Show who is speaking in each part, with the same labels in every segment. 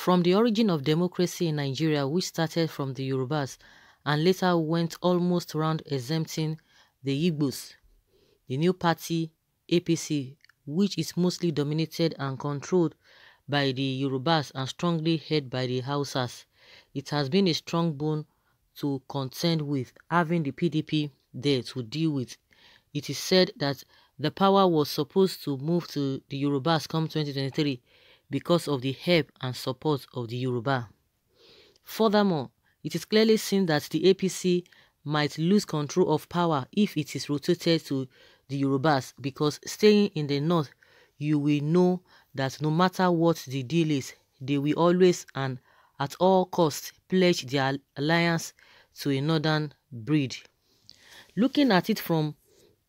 Speaker 1: From the origin of democracy in Nigeria, which started from the Yorubas and later went almost round exempting the Igbos, the new party, APC, which is mostly dominated and controlled by the Yorubas and strongly held by the Hausas, it has been a strong bone to contend with, having the PDP there to deal with. It is said that the power was supposed to move to the Yorubas come 2023 because of the help and support of the Yoruba. Furthermore, it is clearly seen that the APC might lose control of power if it is rotated to the Yorubas, because staying in the north, you will know that no matter what the deal is, they will always and at all costs pledge their alliance to a northern breed. Looking at it from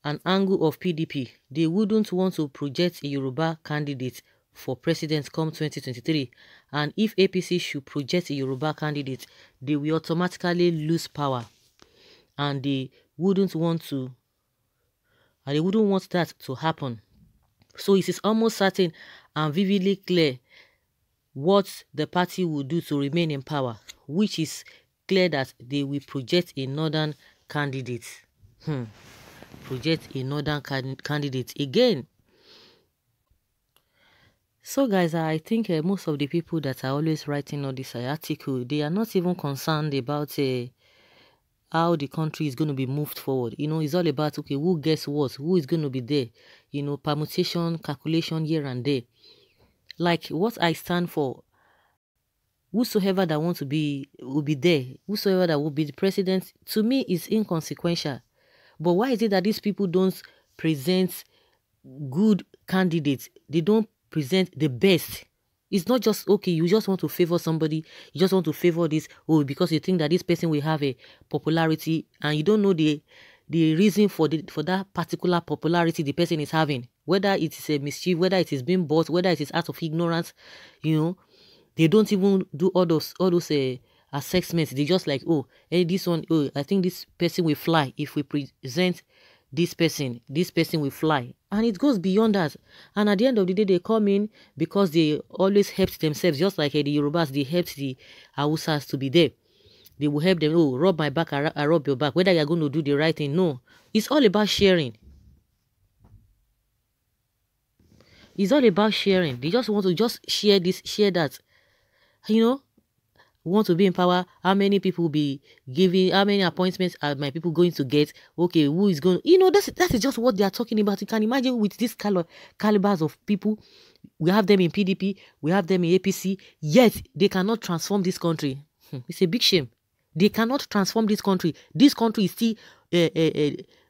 Speaker 1: an angle of PDP, they wouldn't want to project a Yoruba candidate for president come 2023, and if APC should project a Yoruba candidate, they will automatically lose power, and they wouldn't want that to happen. So it is almost certain and vividly clear what the party will do to remain in power, which is clear that they will project a northern candidate. Project a northern candidate again. So guys, I think most of the people that are always writing all this article, they are not even concerned about how the country is going to be moved forward. You know, it's all about, okay, who gets what, who is going to be there, you know, permutation, calculation here and there. Like what I stand for, whosoever that wants to be, will be there, whosoever that will be the president, to me is inconsequential. But why is it that these people don't present good candidates? They don't present the best. It's not just, okay, you just want to favor somebody, you just want to favor this, oh, because you think that this person will have a popularity, and you don't know the reason for that particular popularity the person is having, whether it is a mischief, whether it is being bought, whether it is out of ignorance. You know, they don't even do all those assessments. They just like, oh, hey, this one, oh, I think this person will fly if we present this person will fly. And it goes beyond that. And at the end of the day, they come in because they always helped themselves, just like the Yorubas, they helped the Hausas to be there. They will help them, oh, rub my back, I rub your back, whether you're going to do the right thing. No, it's all about sharing. It's all about sharing. They just want to just share this, share that. You know, want to be in power, how many people will be giving, how many appointments are my people going to get, okay, who is going, you know, that is just what they are talking about. You can imagine with this calibers of people, we have them in PDP, we have them in APC, yet they cannot transform this country. It's a big shame. They cannot transform this country. This country is still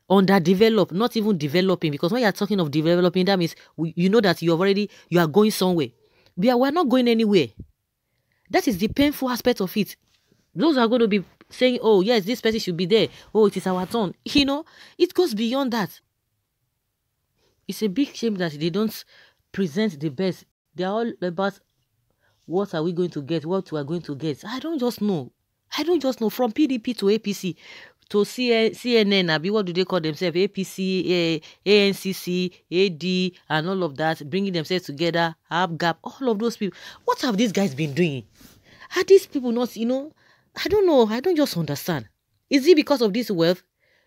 Speaker 1: underdeveloped, not even developing, because when you are talking of developing, that means you know that you are going somewhere. We are not going anywhere. That is the painful aspect of it. Those are going to be saying, oh, yes, this person should be there. Oh, it is our turn. You know, it goes beyond that. It's a big shame that they don't present the best. They are all about what are we going to get, what we are going to get. I don't just know. From PDP to APC to CNN, what do they call themselves? APC, ANCC, AD, and all of that, bringing themselves together, have gap, all of those people. What have these guys been doing? Are these people not, you know, I don't know. I don't just understand. Is it because of this wealth?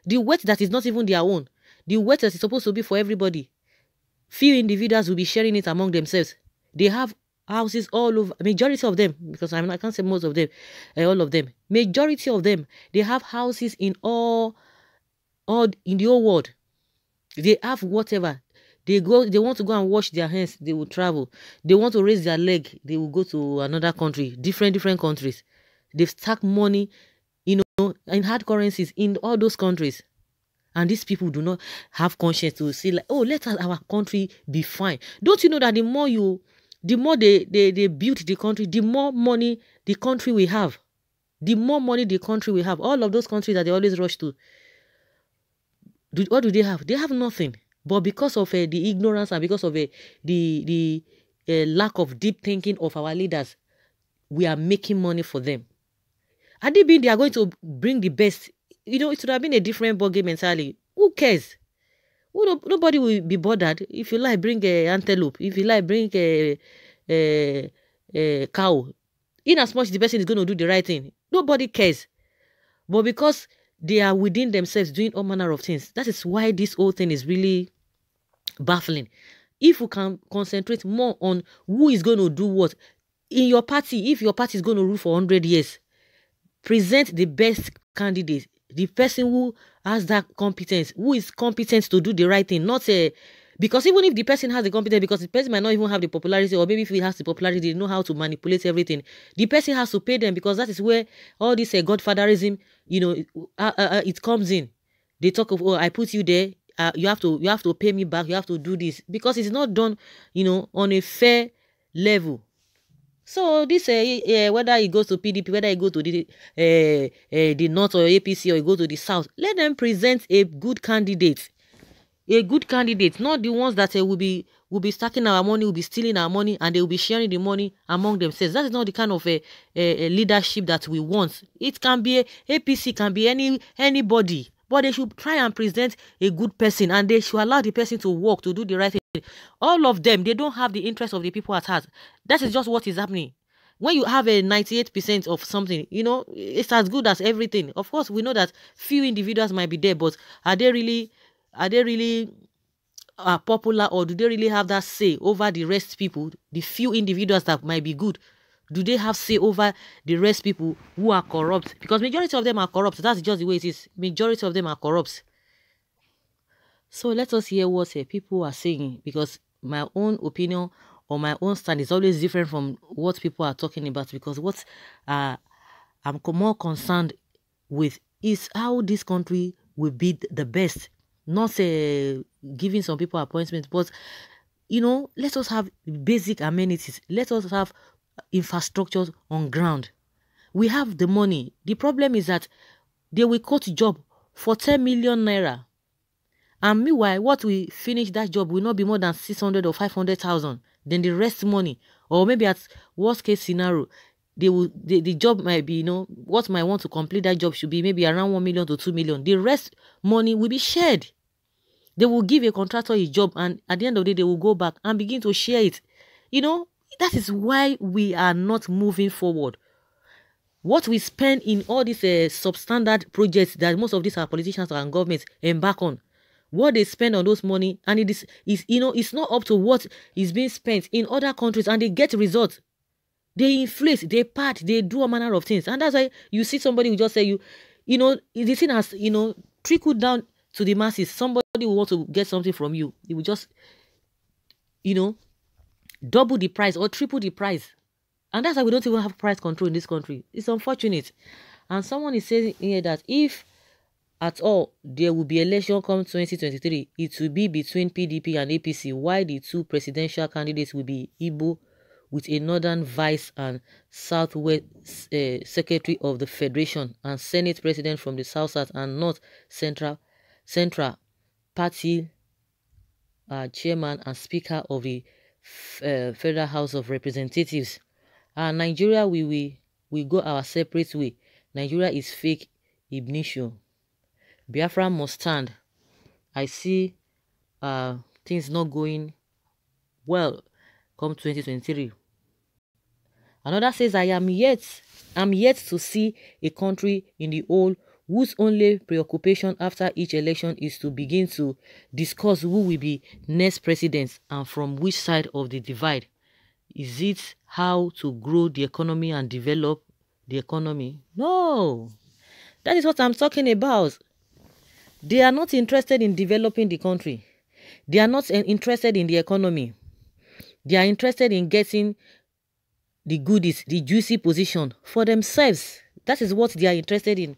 Speaker 1: The wealth that is not even their own. The wealth that is supposed to be for everybody. Few individuals will be sharing it among themselves. They have houses all over, majority of them, because I can't say most of them, all of them, majority of them, they have houses in all in the whole world. They have whatever. They want to go and wash their hands, they will travel. They want to raise their leg, they will go to another country, different countries. They've stacked money, you know, in hard currencies in all those countries. And these people do not have conscience to say, like, oh, let our country be fine. Don't you know that the more they build the country, the more money the country will have. The more money the country will have. All of those countries that they always rush to, what do they have? They have nothing. But because of the ignorance and because of the lack of deep thinking of our leaders, we are making money for them. Had they been, they are going to bring the best. You know, it would have been a different ballgame entirely. Who cares? Nobody will be bothered. If you like, bring an antelope. If you like, bring a cow. In as much the person is going to do the right thing, nobody cares. But because they are within themselves doing all manner of things, that is why this whole thing is really baffling. If we can concentrate more on who is going to do what in your party, if your party is going to rule for 100 years, present the best candidate, the person who has that competence, who is competent to do the right thing, not a. Because even if the person has the competence, because the person might not even have the popularity, or maybe if he has the popularity, they know how to manipulate everything. The person has to pay them, because that is where all this godfatherism, it comes in. They talk of, oh, I put you there, you have to pay me back, you have to do this, because it's not done, on a fair level. So this, whether it goes to PDP, whether it goes to the North or APC, or it goes to the South, let them present a good candidate. A good candidate, not the ones that will be stacking our money, will be stealing our money, and they will be sharing the money among themselves. That is not the kind of a leadership that we want. It can be APC, can be anybody, but they should try and present a good person, and they should allow the person to work, to do the right thing. All of them, they don't have the interest of the people at heart. That is just what is happening. When you have a 98% of something, it's as good as everything. Of course, we know that few individuals might be there, but are they really popular, or do they really have that say over the rest people? The few individuals that might be good, do they have say over the rest people who are corrupt? Because majority of them are corrupt. That's just the way it is. Majority of them are corrupt. So let us hear what people are saying, because my own opinion or my own stand is always different from what people are talking about, because what I'm more concerned with is how this country will be the best. Not giving some people appointments, but let us have basic amenities. Let us have infrastructure on ground. We have the money. The problem is that they will cut job for 10 million naira. And meanwhile, what we finish that job will not be more than 600 or 500,000. Then the rest money, or maybe at worst case scenario, the job might be, what might want to complete that job should be maybe around 1 million to 2 million. The rest money will be shared. They will give a contractor a job, and at the end of the day, they will go back and begin to share it. That is why we are not moving forward. What we spend in all these substandard projects that most of these are politicians and governments embark on, what they spend on those money, and it's not up to what is being spent in other countries, and they get results. They inflate, they part, they do a manner of things, and that's why you see somebody who just say the thing has trickled down to the masses. Somebody will want to get something from you, he will just double the price or triple the price, and that's why we don't even have price control in this country. It's unfortunate. And someone is saying here that if at all there will be election come 2023, it will be between PDP and APC, while the two presidential candidates will be Igbo, with a northern vice and southwest secretary of the federation, and senate president from the south and north central party chairman and speaker of the Federal House of Representatives. Nigeria, we go our separate way. Nigeria is fake ignition. Biafra must stand. I see things not going well come 2023. Another says, I am yet to see a country in the whole whose only preoccupation after each election is to begin to discuss who will be next president and from which side of the divide. Is it how to grow the economy and develop the economy? No. That is what I'm talking about. They are not interested in developing the country. They are not interested in the economy. They are interested in getting the goodies, the juicy position for themselves. That is what they are interested in.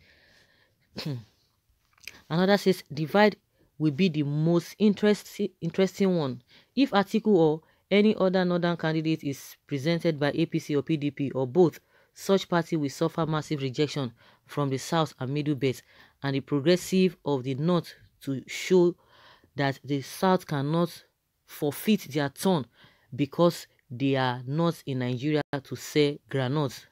Speaker 1: Another says, divide will be the most interesting one. If Atiku or any other northern candidate is presented by APC or PDP or both, such party will suffer massive rejection from the south and middle belt, and the progressive of the north to show that the south cannot forfeit their turn because they are not in Nigeria to sell granules.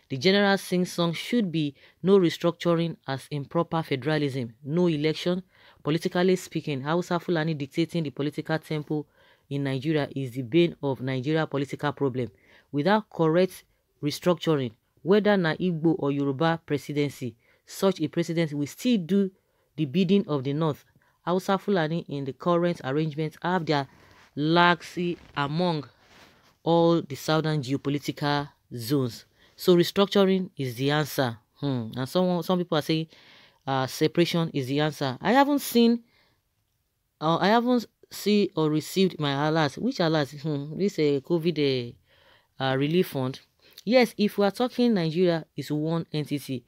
Speaker 1: The general sing-song should be no restructuring as improper federalism, no election. Politically speaking, Hausa Fulani dictating the political tempo in Nigeria is the bane of Nigeria political problem. Without correct restructuring, whether na Igbo or Yoruba presidency, such a president will still do the bidding of the North. Hausa Fulani in the current arrangements have their laxity among all the southern geopolitical zones. So restructuring is the answer. And some people are saying separation is the answer. I haven't seen or received my alert. Which alert? This COVID relief fund. Yes, if we are talking Nigeria is one entity,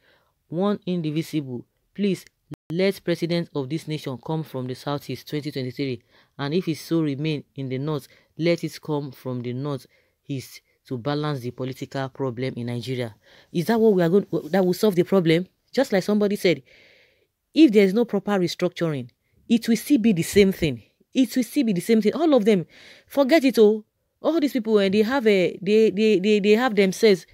Speaker 1: one indivisible, please let president of this nation come from the southeast 2023, and if it so remain in the north, let it come from the northeast to balance the political problem in Nigeria. Is that what we are going that will solve the problem? Just like somebody said, if there is no proper restructuring, it will still be the same thing. It will still be the same thing. All of them, forget it all. All these people, when they have they have themselves,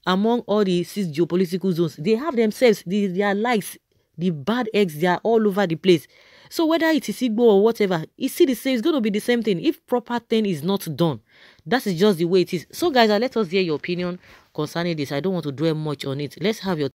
Speaker 1: among all the 6 geopolitical zones, they have themselves, their likes, the bad eggs, they are all over the place. So whether it is Igbo or whatever, it's still the same. It's going to be the same thing. If proper thing is not done, that is just the way it is. So guys, let us hear your opinion concerning this. I don't want to dwell much on it. Let's have your